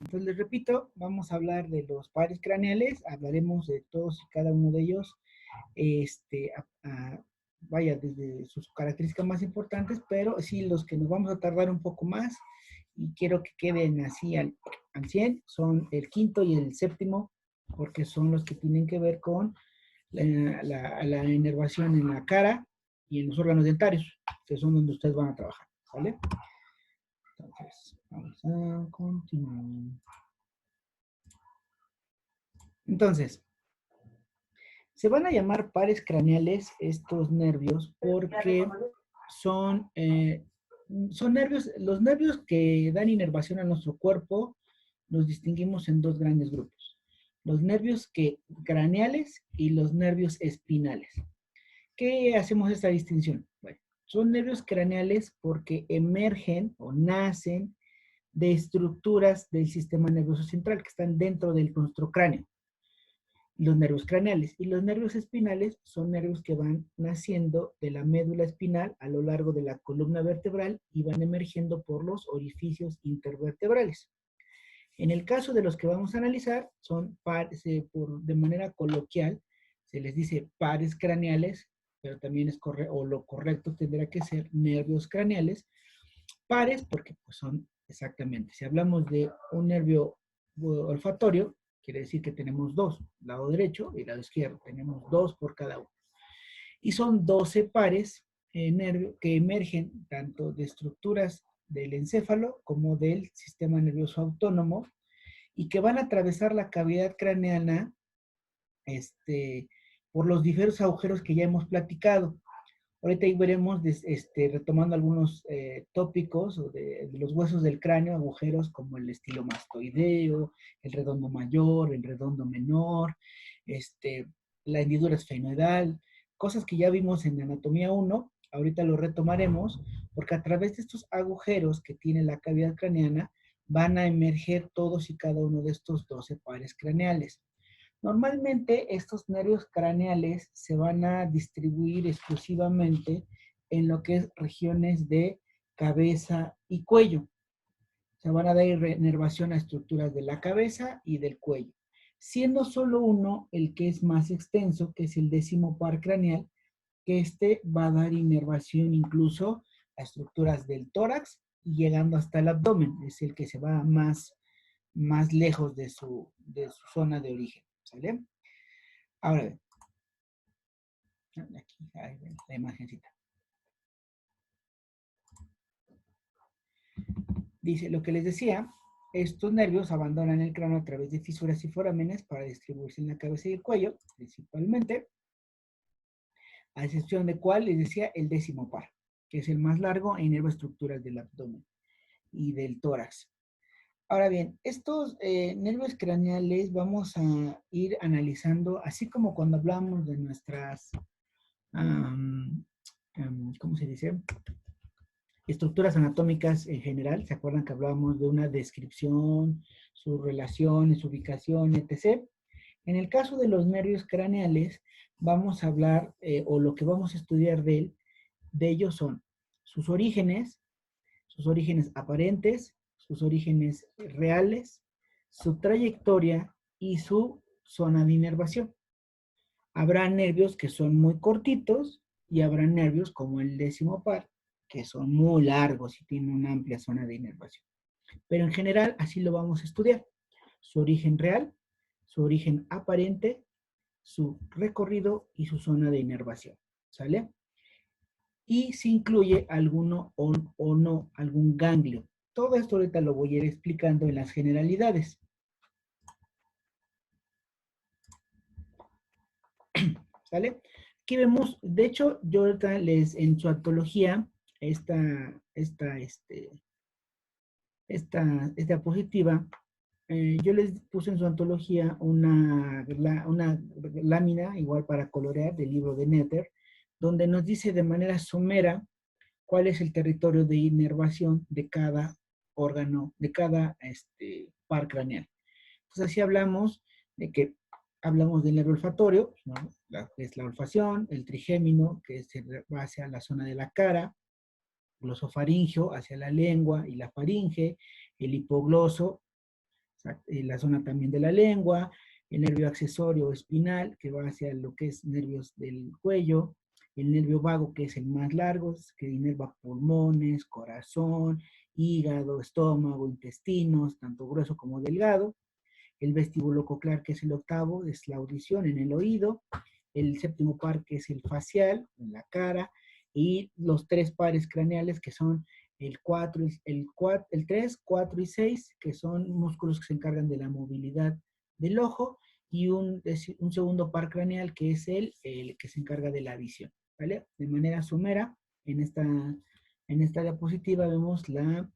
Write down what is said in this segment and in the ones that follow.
Entonces, les repito, vamos a hablar de los pares craneales, hablaremos de todos y cada uno de ellos, vaya, desde sus características más importantes, pero sí los que nos vamos a tardar un poco más, y quiero que queden así al 100, son el quinto y el séptimo, porque son los que tienen que ver con la inervación en la cara y en los órganos dentarios, que son donde ustedes van a trabajar, ¿vale? Entonces, vamos a continuar. Entonces, se van a llamar pares craneales estos nervios porque son nervios, los nervios que dan inervación a nuestro cuerpo los distinguimos en dos grandes grupos. Los nervios craneales y los nervios espinales. ¿Qué hacemos esta distinción? Bueno, son nervios craneales porque emergen o nacen de estructuras del sistema nervioso central que están dentro de nuestro cráneo. Los nervios craneales y los nervios espinales son nervios que van naciendo de la médula espinal a lo largo de la columna vertebral y van emergiendo por los orificios intervertebrales. En el caso de los que vamos a analizar, son pares, de manera coloquial, se les dice pares craneales, pero también es o lo correcto tendrá que ser nervios craneales. Pares porque pues, son exactamente, si hablamos de un nervio olfatorio, quiere decir que tenemos dos, lado derecho y lado izquierdo, tenemos dos por cada uno. Y son 12 pares nervios que emergen tanto de estructuras del encéfalo como del sistema nervioso autónomo y que van a atravesar la cavidad craneana por los diversos agujeros que ya hemos platicado. Ahorita ahí veremos, retomando algunos tópicos de los huesos del cráneo, agujeros como el estilomastoideo, el redondo mayor, el redondo menor, la hendidura esfenoidal, cosas que ya vimos en anatomía 1, ahorita lo retomaremos, porque a través de estos agujeros que tiene la cavidad craneana, van a emerger todos y cada uno de estos 12 pares craneales. Normalmente estos nervios craneales se van a distribuir exclusivamente en lo que es regiones de cabeza y cuello. Se van a dar inervación a estructuras de la cabeza y del cuello, siendo solo uno el que es más extenso, que es el 10º par craneal, que va a dar inervación incluso a estructuras del tórax y llegando hasta el abdomen, es el que se va más lejos de su zona de origen, ¿sale? Ahora bien, aquí hay la imagencita. Dice, lo que les decía, estos nervios abandonan el cráneo a través de fisuras y forámenes para distribuirse en la cabeza y el cuello, principalmente, a excepción de cuál les decía el 10º par, que es el más largo e inerva estructuras del abdomen y del tórax. Ahora bien, estos nervios craneales vamos a ir analizando, así como cuando hablamos de nuestras, ¿cómo se dice? Estructuras anatómicas en general. ¿Se acuerdan que hablábamos de una descripción, sus relaciones, su ubicación, etc.? En el caso de los nervios craneales, vamos a hablar, o lo que vamos a estudiar de ellos son sus orígenes aparentes, sus orígenes reales, su trayectoria y su zona de inervación. Habrá nervios que son muy cortitos y habrá nervios como el 10º par, que son muy largos y tienen una amplia zona de inervación. Pero en general así lo vamos a estudiar. Su origen real, su origen aparente, su recorrido y su zona de inervación. ¿Sale? Y si incluye alguno o no, algún ganglio. Todo esto ahorita lo voy a ir explicando en las generalidades. ¿Sale? Aquí vemos, de hecho, yo ahorita en su antología, esta diapositiva, yo les puse en su antología una lámina, igual para colorear, del libro de Netter, donde nos dice de manera somera cuál es el territorio de inervación de cada órgano, de cada par craneal. Entonces así hablamos del nervio olfatorio, ¿no? Que es la olfacción, el trigémino, que va hacia la zona de la cara, glosofaringio hacia la lengua y la faringe, el hipogloso, la zona también de la lengua, el nervio accesorio o espinal, que va hacia lo que es nervios del cuello, el nervio vago, que es el más largo, que inerva pulmones, corazón, hígado, estómago, intestinos, tanto grueso como delgado. El vestíbulo coclear, que es el octavo, es la audición en el oído. El séptimo par, que es el facial, en la cara. Y los tres pares craneales, que son el 4, el 3, 4 y 6, que son músculos que se encargan de la movilidad del ojo, y un segundo par craneal, que es el que se encarga de la visión, ¿vale? De manera somera, en esta diapositiva vemos la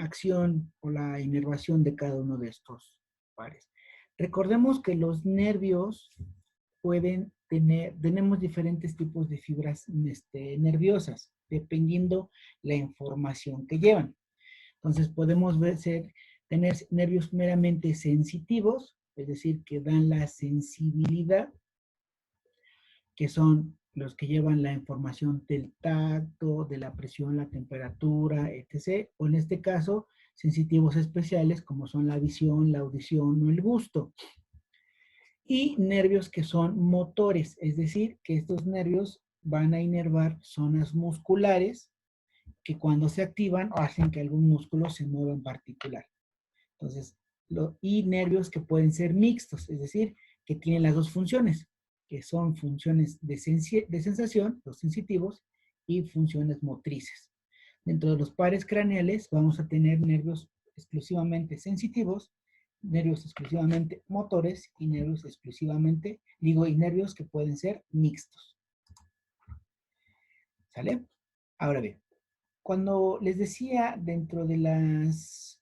acción o la inervación de cada uno de estos pares. Recordemos que los nervios tenemos diferentes tipos de fibras nerviosas, dependiendo la información que llevan. Entonces podemos tener nervios meramente sensitivos, es decir, que dan la sensibilidad, que son los que llevan la información del tacto, de la presión, la temperatura, etc. O en este caso, sensitivos especiales como son la visión, la audición o el gusto. Y nervios que son motores, es decir, que estos nervios van a inervar zonas musculares que cuando se activan hacen que algún músculo se mueva en particular. Entonces, y nervios que pueden ser mixtos, es decir, que tienen las dos funciones, que son funciones de sensación, los sensitivos, y funciones motrices. Dentro de los pares craneales vamos a tener nervios exclusivamente sensitivos, nervios exclusivamente motores y nervios exclusivamente, y nervios que pueden ser mixtos. ¿Sale? Ahora bien, cuando les decía dentro de las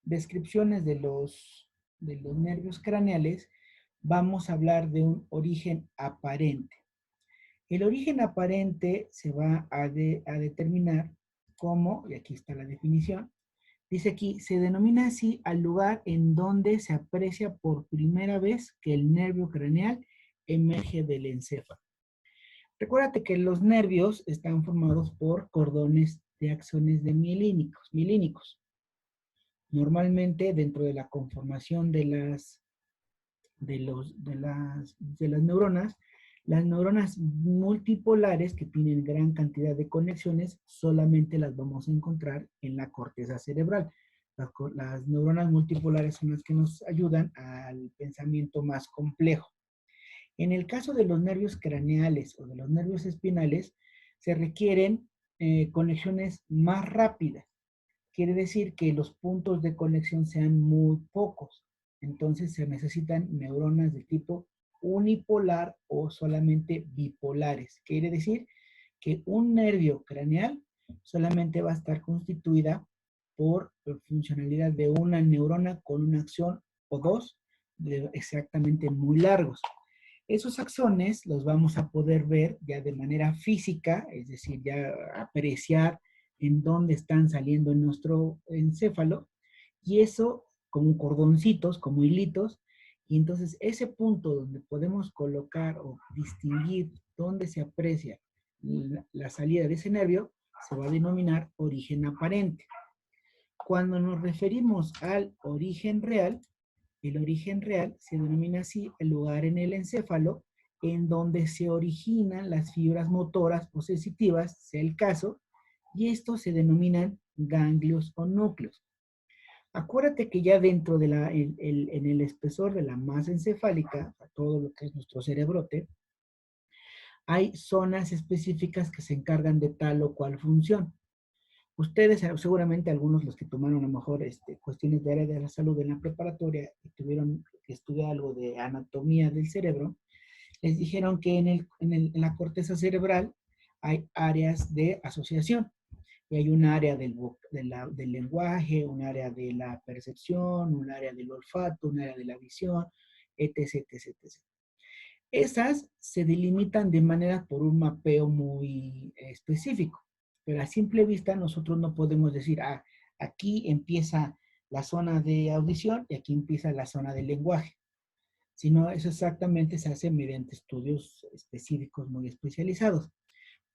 descripciones de los nervios craneales, vamos a hablar de un origen aparente. El origen aparente se va a determinar como, y aquí está la definición, dice aquí, se denomina así al lugar en donde se aprecia por primera vez que el nervio craneal emerge del encéfalo. Recuérdate que los nervios están formados por cordones de axones de mielínicos. Normalmente, dentro de la conformación de las neuronas, las neuronas multipolares que tienen gran cantidad de conexiones solamente las vamos a encontrar en la corteza cerebral. Las neuronas multipolares son las que nos ayudan al pensamiento más complejo. En el caso de los nervios craneales o de los nervios espinales, se requieren conexiones más rápidas. Quiere decir que los puntos de conexión sean muy pocos. Entonces se necesitan neuronas de tipo unipolar o solamente bipolares. Quiere decir que un nervio craneal solamente va a estar constituida por funcionalidad de una neurona con una acción o dos exactamente muy largos. Esos axones los vamos a poder ver ya de manera física, es decir, ya apreciar en dónde están saliendo en nuestro encéfalo, y eso como cordoncitos, como hilitos, y entonces ese punto donde podemos colocar o distinguir dónde se aprecia la salida de ese nervio, se va a denominar origen aparente. Cuando nos referimos al origen real, el origen real se denomina así el lugar en el encéfalo en donde se originan las fibras motoras o sensitivas, sea el caso, y estos se denominan ganglios o núcleos. Acuérdate que ya dentro de en el espesor de la masa encefálica, todo lo que es nuestro cerebrote, hay zonas específicas que se encargan de tal o cual función. Ustedes, seguramente algunos los que tomaron a lo mejor cuestiones de área de la salud en la preparatoria y tuvieron que estudiar algo de anatomía del cerebro, les dijeron que en la corteza cerebral hay áreas de asociación. Y hay un área del lenguaje, un área de la percepción, un área del olfato, un área de la visión, etc, etc, etc. Esas se delimitan de manera por un mapeo muy específico, pero a simple vista nosotros no podemos decir, aquí empieza la zona de audición y aquí empieza la zona del lenguaje, sino eso exactamente se hace mediante estudios específicos muy especializados.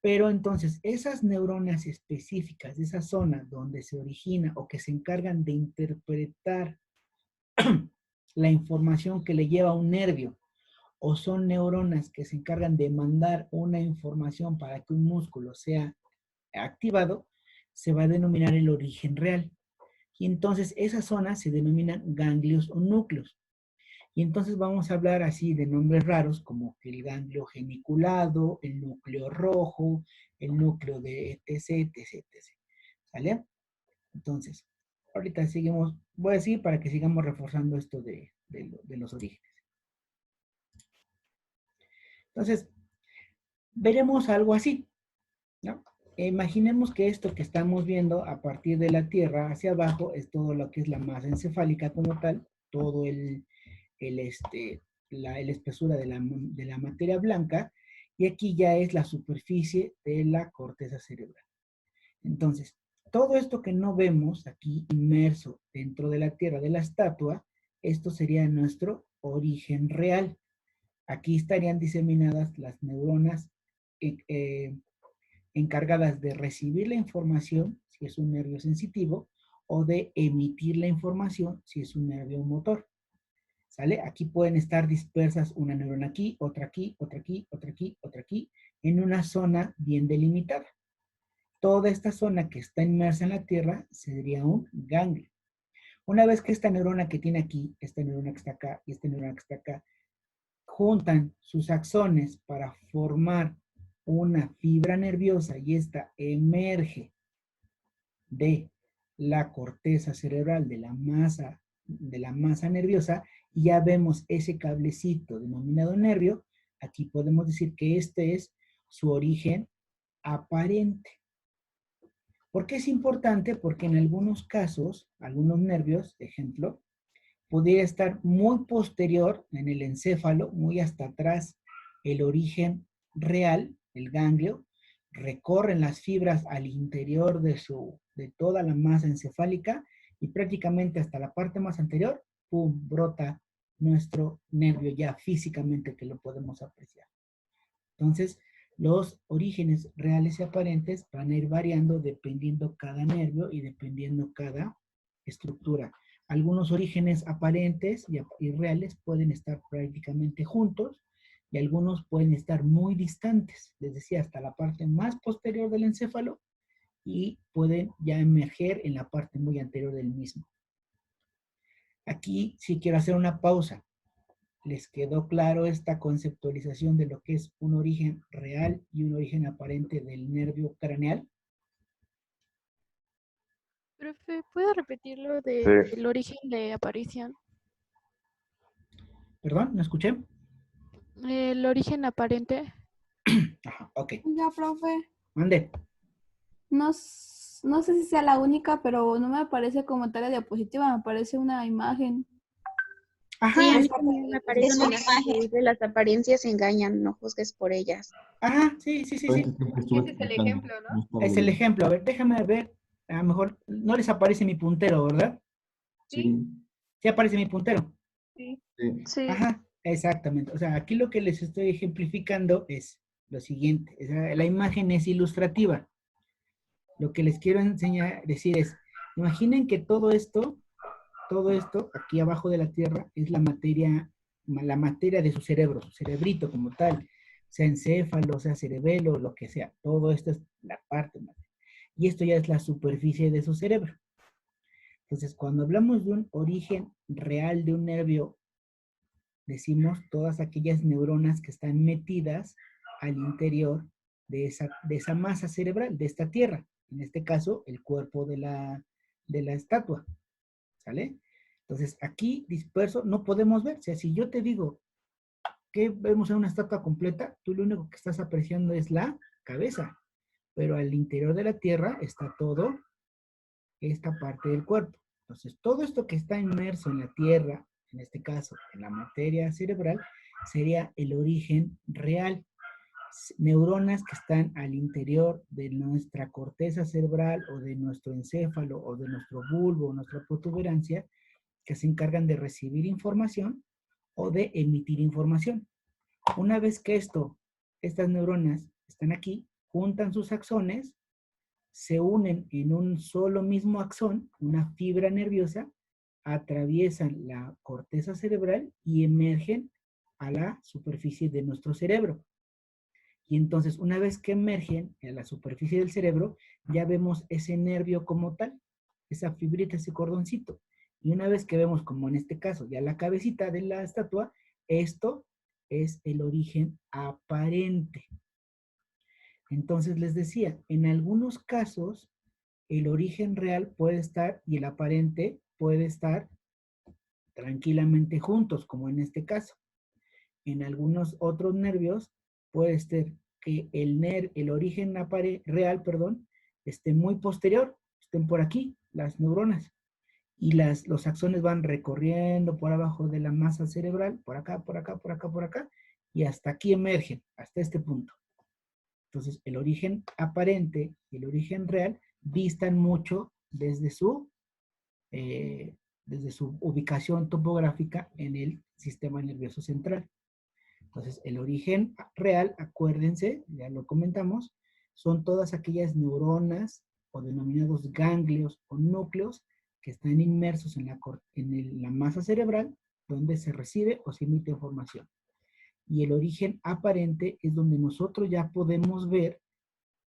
Pero entonces, esas neuronas específicas de esa zona donde se origina o que se encargan de interpretar la información que le lleva a un nervio, o son neuronas que se encargan de mandar una información para que un músculo sea activado, se va a denominar el origen real. Y entonces esas zonas se denominan ganglios o núcleos. Y entonces vamos a hablar así de nombres raros como el ganglio geniculado, el núcleo rojo, el núcleo de etc, etc, etc. ¿Sale? Entonces, ahorita seguimos, voy a decir para que sigamos reforzando esto de los orígenes. Entonces, veremos algo así, ¿no? Imaginemos que esto que estamos viendo a partir de la Tierra hacia abajo es todo lo que es la masa encefálica como tal, todo la espesura de la materia blanca, y aquí ya es la superficie de la corteza cerebral. Entonces, todo esto que no vemos aquí inmerso dentro de la Tierra de la estatua, esto sería nuestro origen real. Aquí estarían diseminadas las neuronas encargadas de recibir la información, si es un nervio sensitivo, o de emitir la información, si es un nervio motor. ¿Sale? Aquí pueden estar dispersas una neurona aquí, otra aquí, otra aquí, otra aquí, otra aquí, en una zona bien delimitada. Toda esta zona que está inmersa en la Tierra sería un ganglio. Una vez que esta neurona que tiene aquí, esta neurona que está acá y esta neurona que está acá, juntan sus axones para formar una fibra nerviosa y esta emerge de la corteza cerebral, de la masa nerviosa, y ya vemos ese cablecito denominado nervio. Aquí podemos decir que este es su origen aparente. ¿Por qué es importante? Porque en algunos casos, algunos nervios, ejemplo, podría estar muy posterior en el encéfalo, muy hasta atrás, el origen real, el ganglio, recorren las fibras al interior de toda la masa encefálica y prácticamente hasta la parte más anterior, ¡pum!, brota nuestro nervio ya físicamente que lo podemos apreciar. Entonces, los orígenes reales y aparentes van a ir variando dependiendo cada nervio y dependiendo cada estructura. Algunos orígenes aparentes y reales pueden estar prácticamente juntos y algunos pueden estar muy distantes, les decía, hasta la parte más posterior del encéfalo, y pueden ya emerger en la parte muy anterior del mismo. Aquí sí quiero hacer una pausa. ¿Les quedó claro esta conceptualización de lo que es un origen real y un origen aparente del nervio craneal? Profe, ¿puede repetirlo Sí. del origen de aparición? ¿Perdón? ¿No escuché? El origen aparente. Ajá, ok. Oiga, profe, Mande. no sé si sea la única, pero no me aparece como tal la diapositiva, me aparece una imagen. Ajá, Sí, a mí es, también me aparece Es una una imagen que dice las apariencias engañan, no juzgues por ellas. ajá, sí, sí, sí, sí. Ese es el ejemplo, ¿no? Es el ejemplo. A ver, déjame ver. A lo mejor no les aparece mi puntero, ¿verdad? Sí. Sí aparece mi puntero. Sí. Sí. Ajá, exactamente. O sea, aquí lo que les estoy ejemplificando es lo siguiente. O sea, la imagen es ilustrativa. Lo que les quiero enseñar, decir es, imaginen que todo esto, aquí abajo de la Tierra, es la materia de su cerebro, su cerebrito como tal, sea encéfalo, sea cerebelo, lo que sea. Todo esto es la parte material. Y esto ya es la superficie de su cerebro. Entonces, cuando hablamos de un origen real de un nervio, decimos todas aquellas neuronas que están metidas al interior de esa masa cerebral, de esta tierra. En este caso, el cuerpo de la estatua. ¿Sale? Entonces, aquí disperso no podemos ver. O sea, si yo te digo que vemos en una estatua completa, tú lo único que estás apreciando es la cabeza. Pero al interior de la tierra está todo esta parte del cuerpo. Entonces, todo esto que está inmerso en la tierra, en este caso, en la materia cerebral, sería el origen real. Neuronas que están al interior de nuestra corteza cerebral o de nuestro encéfalo o de nuestro bulbo o nuestra protuberancia, que se encargan de recibir información o de emitir información. Una vez que estas neuronas están aquí, juntan sus axones, se unen en un solo mismo axón, una fibra nerviosa, atraviesan la corteza cerebral y emergen a la superficie de nuestro cerebro. Y entonces, una vez que emergen a la superficie del cerebro, ya vemos ese nervio como tal, esa fibrita, ese cordoncito. Y una vez que vemos, como en este caso, ya la cabecita de la estatua, esto es el origen aparente. Entonces les decía, en algunos casos, el origen real puede estar y el aparente puede estar tranquilamente juntos, como en este caso. En algunos otros nervios puede ser que el origen real, esté muy posterior, estén por aquí, las neuronas, y los axones van recorriendo por abajo de la masa cerebral, por acá, por acá, por acá, por acá, y hasta aquí emergen, hasta este punto. Entonces, el origen aparente y el origen real distan mucho desde su ubicación topográfica en el sistema nervioso central. Entonces, el origen real, acuérdense, ya lo comentamos, son todas aquellas neuronas o denominados ganglios o núcleos que están inmersos en la masa cerebral donde se recibe o se emite información. Y el origen aparente es donde nosotros ya podemos ver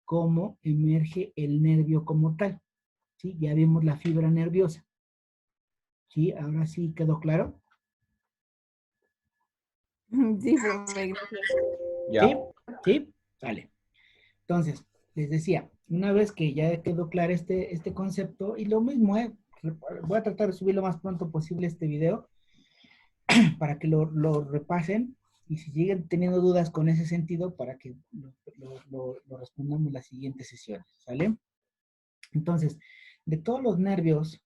cómo emerge el nervio como tal. ¿Sí? Ya vimos la fibra nerviosa. ¿Sí? Ahora sí quedó claro. Sí, profe, gracias. Ya. ¿Sí? ¿Sí? Vale. Entonces, les decía, una vez que ya quedó claro este concepto, y lo mismo, voy a tratar de subir lo más pronto posible este video para que lo repasen y si siguen teniendo dudas con ese sentido, para que lo respondamos en las siguientes sesiones, ¿sale? Entonces, de todos los nervios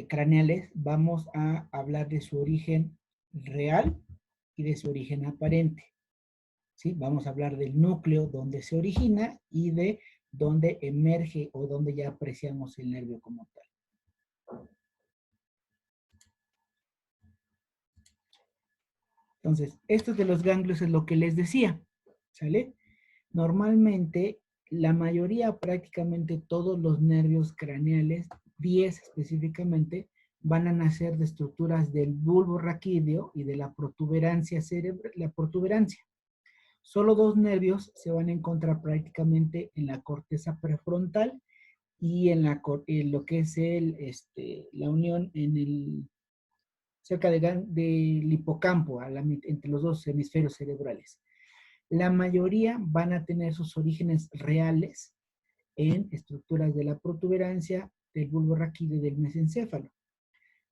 craneales, vamos a hablar de su origen real y de su origen aparente. ¿Sí? Vamos a hablar del núcleo donde se origina y de donde emerge o donde ya apreciamos el nervio como tal. Entonces, esto de los ganglios es lo que les decía, ¿sale? Normalmente, la mayoría, prácticamente todos los nervios craneales, 10 específicamente, van a nacer de estructuras del bulbo raquídeo y de la protuberancia cerebral, la protuberancia. Solo 2 nervios se van a encontrar prácticamente en la corteza prefrontal y en lo que es la unión cerca del hipocampo, entre los dos hemisferios cerebrales. La mayoría van a tener sus orígenes reales en estructuras de la protuberancia, del bulbo raquídeo y del mesencéfalo.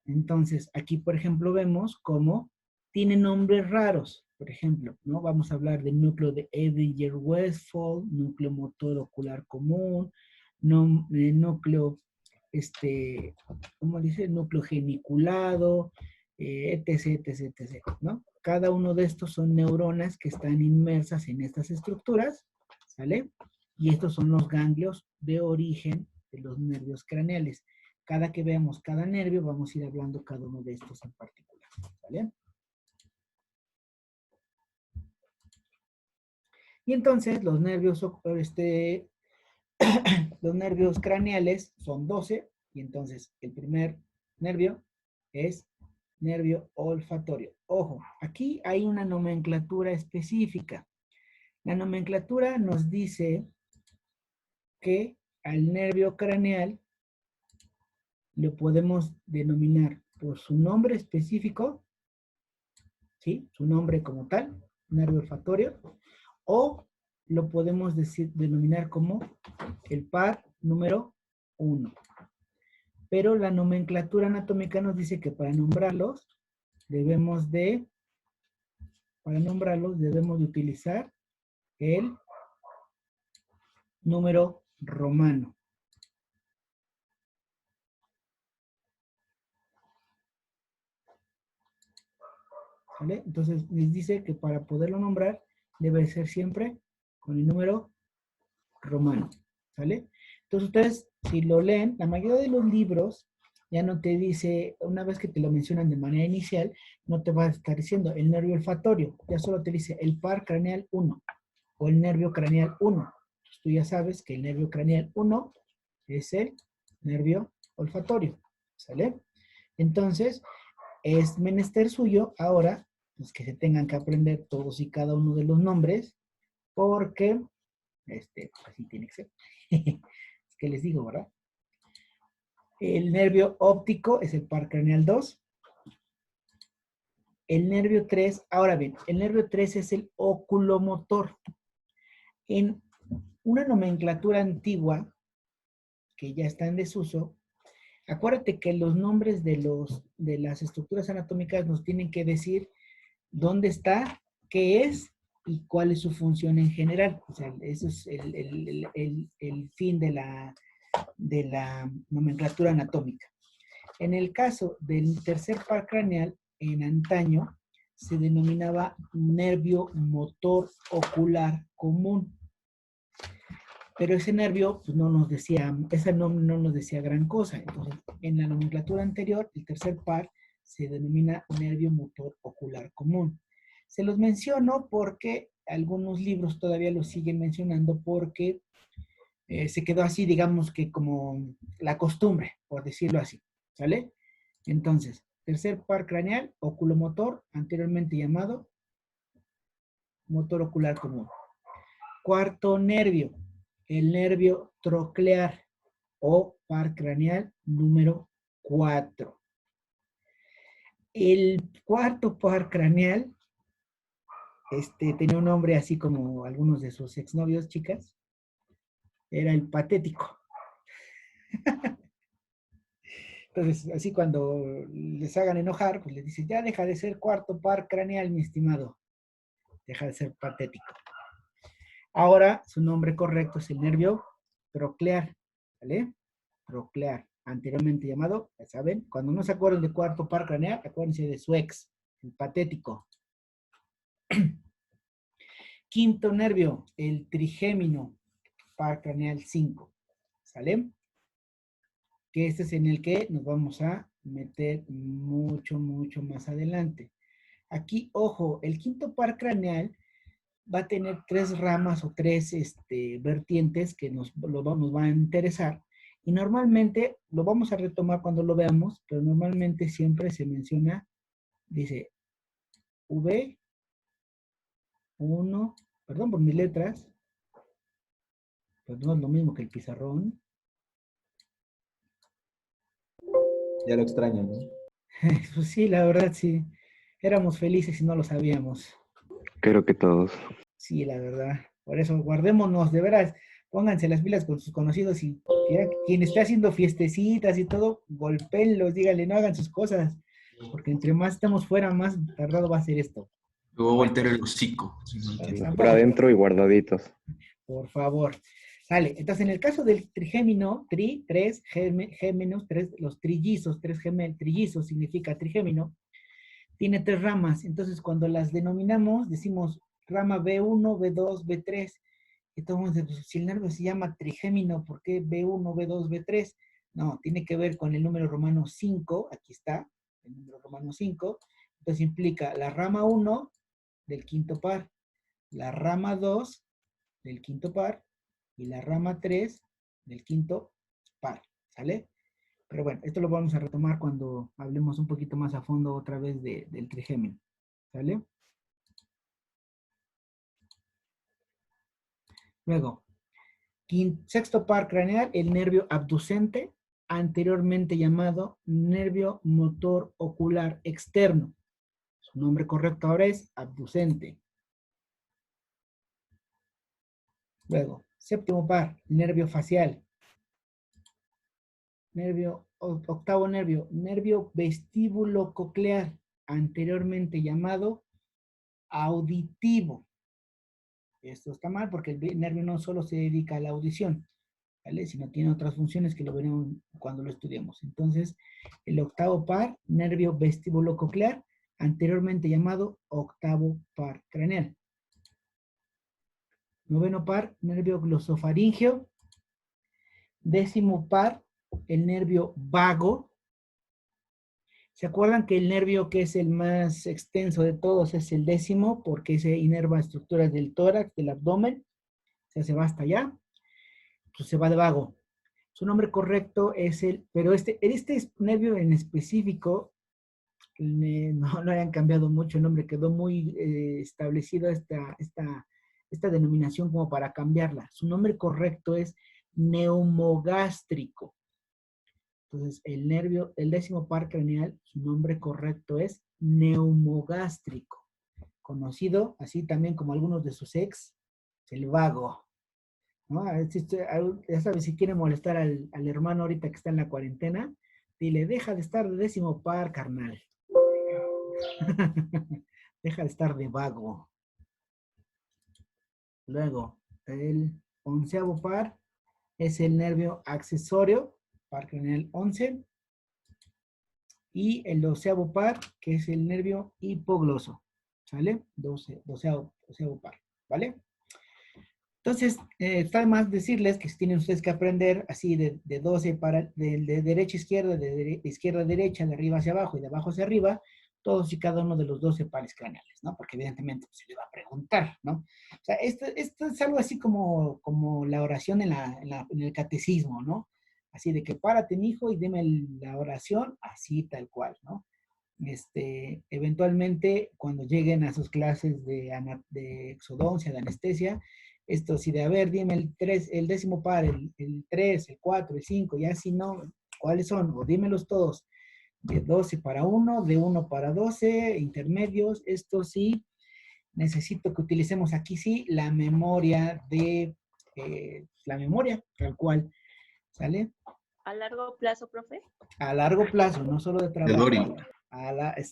Entonces, aquí, por ejemplo, vemos cómo tiene nombres raros. Por ejemplo, ¿no? Vamos a hablar del núcleo de Edinger-Westphal, núcleo motor ocular común, núcleo, ¿cómo dice? Núcleo geniculado, etc., etc., etc., ¿no? Cada uno de estos son neuronas que están inmersas en estas estructuras, ¿sale? Y estos son los ganglios de origen de los nervios craneales. Cada que veamos cada nervio, vamos a ir hablando cada uno de estos en particular, ¿vale? Y entonces los nervios, los nervios craneales son 12, y entonces el primer nervio es nervio olfatorio. Ojo, aquí hay una nomenclatura específica. La nomenclatura nos dice que al nervio craneal lo podemos denominar por su nombre específico, ¿sí? Su nombre como tal, nervio olfatorio, o lo podemos denominar como el par número 1. Pero la nomenclatura anatómica nos dice que para nombrarlos debemos de utilizar el número romano. ¿Vale? Entonces les dice que para poderlo nombrar debe ser siempre con el número romano. ¿Sale? Entonces ustedes, si lo leen, la mayoría de los libros ya no te dice, una vez que te lo mencionan de manera inicial, no te va a estar diciendo el nervio olfatorio, ya solo te dice el par craneal 1. o el nervio craneal 1. Tú ya sabes que el nervio craneal 1 es el nervio olfatorio, ¿sale? Entonces, es menester suyo ahora, pues que se tengan que aprender todos y cada uno de los nombres, porque, así tiene que ser. Es que les digo, ¿verdad? El nervio óptico es el par craneal 2. El nervio 3, ahora bien, el nervio 3 es el oculomotor. En una nomenclatura antigua, que ya está en desuso, acuérdate que los nombres de las estructuras anatómicas nos tienen que decir dónde está, qué es y cuál es su función en general. O sea, eso es el fin de la nomenclatura anatómica. En el caso del tercer par craneal, en antaño, se denominaba nervio motor ocular común. Pero ese nervio pues, no nos decía gran cosa. Entonces, en la nomenclatura anterior, el tercer par se denomina nervio motor ocular común. Se los menciono porque algunos libros todavía lo siguen mencionando porque se quedó así, digamos que como la costumbre, por decirlo así, ¿sale? Entonces, tercer par craneal, oculomotor, anteriormente llamado motor ocular común. Cuarto nervio, el nervio troclear o par craneal número 4. El cuarto par craneal tenía un nombre así como algunos de sus exnovios, chicas. Era el patético. Entonces, así cuando les hagan enojar, pues les dicen, ya deja de ser cuarto par craneal, mi estimado. Deja de ser patético. Ahora, su nombre correcto es el nervio troclear, ¿vale? Troclear, anteriormente llamado, ya saben, cuando no se acuerdan de cuarto par craneal, acuérdense de su ex, el patético. Quinto nervio, el trigémino, par craneal 5, ¿sale? Que este es en el que nos vamos a meter mucho más adelante. Aquí, ojo, el quinto par craneal va a tener 3 ramas o 3 vertientes que nos van a interesar. Y normalmente lo vamos a retomar cuando lo veamos, pero normalmente siempre se menciona, dice V1, perdón por mis letras, pues no es lo mismo que el pizarrón. Ya lo extraño, ¿no? Pues sí, la verdad sí. Éramos felices y no lo sabíamos. Creo que todos. Sí, la verdad. Por eso guardémonos, de veras, pónganse las pilas con sus conocidos y ya, quien esté haciendo fiestecitas y todo, golpéenlos, díganle, no hagan sus cosas. Porque entre más estamos fuera, más tardado va a ser esto. Luego voltear el hocico. Si no entiendo. Por adentro y guardaditos. Por favor. Sale. Entonces, en el caso del trigémino, tres, gémenos, los trillizos, trillizos significa trigémino, tiene 3 ramas. Entonces, cuando las denominamos, decimos rama B1, B2, B3. Entonces, pues, si el nervio se llama trigémino, ¿por qué B1, B2, B3? No, tiene que ver con el número romano 5. Aquí está, el número romano 5. Entonces, implica la rama 1 del quinto par, la rama 2 del quinto par y la rama 3 del quinto par, ¿sale? Pero bueno, esto lo vamos a retomar cuando hablemos un poquito más a fondo otra vez del trigémino, ¿sale? Luego, sexto par craneal, el nervio abducente, anteriormente llamado nervio motor ocular externo. Su nombre correcto ahora es abducente. Luego, séptimo par, nervio facial. Octavo nervio, nervio vestíbulo coclear, anteriormente llamado auditivo. Esto está mal porque el nervio no solo se dedica a la audición, ¿vale? Sino tiene otras funciones que lo veremos cuando lo estudiemos. Entonces, el octavo par, nervio vestíbulo coclear, anteriormente llamado octavo par craneal. Noveno par, nervio glosofaríngeo. Décimo par, el nervio vago. ¿Se acuerdan que el nervio que es el más extenso de todos es el 10º porque se inerva estructuras del tórax, del abdomen? O sea, se va hasta allá. Entonces se va de vago. Su nombre correcto es pero este nervio en específico, no le han cambiado mucho el nombre, quedó muy establecido esta denominación como para cambiarla. Su nombre correcto es neumogástrico. Entonces, el 10º par craneal, su nombre correcto es neumogástrico, conocido así también como algunos de sus ex, el vago. ¿No? Ya sabes, si quiere molestar al hermano ahorita que está en la cuarentena, dile, deja de estar de 10º par, carnal. Deja de estar de vago. Luego, el 11º par es el nervio accesorio, par craneal 11. Y el 12º par, que es el nervio hipogloso. ¿Sale? 12º par. ¿Vale? Entonces, está de más decirles que tienen ustedes que aprender así de 12 de derecha a izquierda, de izquierda a derecha, de arriba hacia abajo y de abajo hacia arriba, todos y cada uno de los 12 pares craneales, ¿no? Porque evidentemente se le va a preguntar, ¿no? O sea, esto es algo así como la oración en el catecismo, ¿no? Así de que párate, mijo, y dime la oración así tal cual, ¿no? Eventualmente, cuando lleguen a sus clases de exodoncia, de anestesia, esto sí de, a ver, dime el 10º par, el 3, el 4, el 5, ya si no, ¿cuáles son? O dímelos todos. De 12 para 1, de 1 para 12, intermedios, esto sí, necesito que utilicemos aquí sí la memoria tal cual, ¿sale? ¿A largo plazo, profe? A largo plazo, no solo de trabajo. De Dory.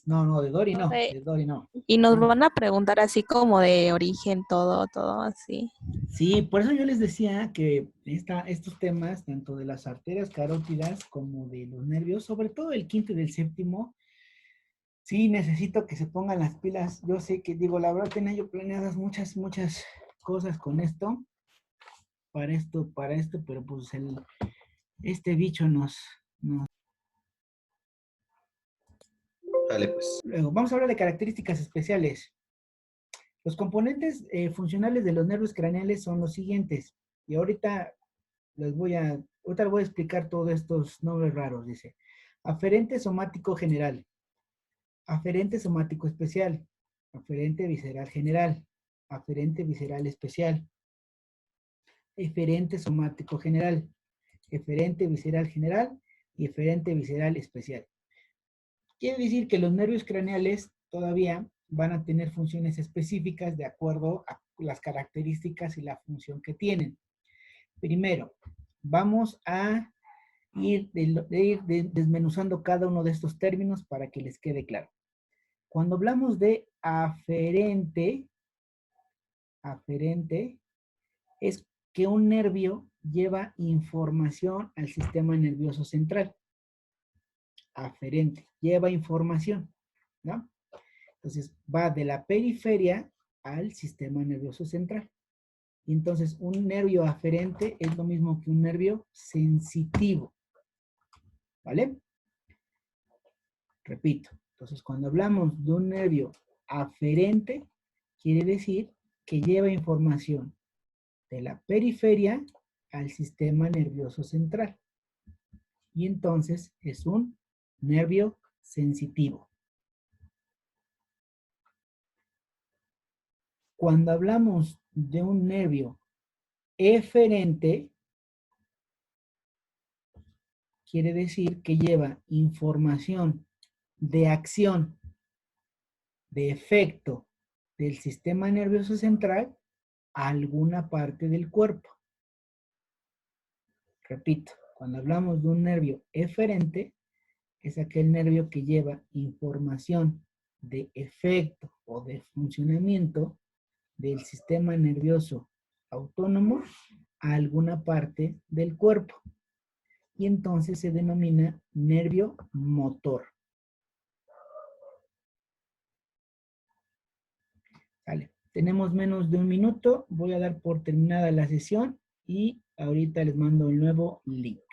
No, de Dory no, Profe, de Dory no. y nos van a preguntar así como de origen, todo así. Sí, por eso yo les decía que estos temas, tanto de las arterias carótidas como de los nervios, sobre todo el 5º y del 7º, sí necesito que se pongan las pilas. Yo sé que, digo, la verdad tenía yo planeadas muchas cosas con esto, para esto, pero pues este bicho nos... Dale, pues. Luego, vamos a hablar de características especiales. Los componentes funcionales de los nervios craneales son los siguientes. Y ahorita les voy a explicar todos estos nombres raros. Dice, aferente somático general, aferente somático especial, aferente visceral general, aferente visceral especial, eferente somático general, eferente visceral general y eferente visceral especial. Quiere decir que los nervios craneales todavía van a tener funciones específicas de acuerdo a las características y la función que tienen. Primero, vamos a ir desmenuzando cada uno de estos términos para que les quede claro. Cuando hablamos de aferente es que un nervio lleva información al sistema nervioso central. Aferente, lleva información, ¿no? Entonces, va de la periferia al sistema nervioso central. Y entonces, un nervio aferente es lo mismo que un nervio sensitivo. ¿Vale? Repito. Entonces, cuando hablamos de un nervio aferente, quiere decir que lleva información de la periferia al sistema nervioso central. Y entonces, es un nervio sensitivo. Cuando hablamos de un nervio eferente, quiere decir que lleva información de acción, de efecto del sistema nervioso central a alguna parte del cuerpo. Repito, cuando hablamos de un nervio eferente, es aquel nervio que lleva información de efecto o de funcionamiento del sistema nervioso autónomo a alguna parte del cuerpo. Y entonces se denomina nervio motor. Vale. Tenemos menos de un minuto. Voy a dar por terminada la sesión y ahorita les mando el nuevo link.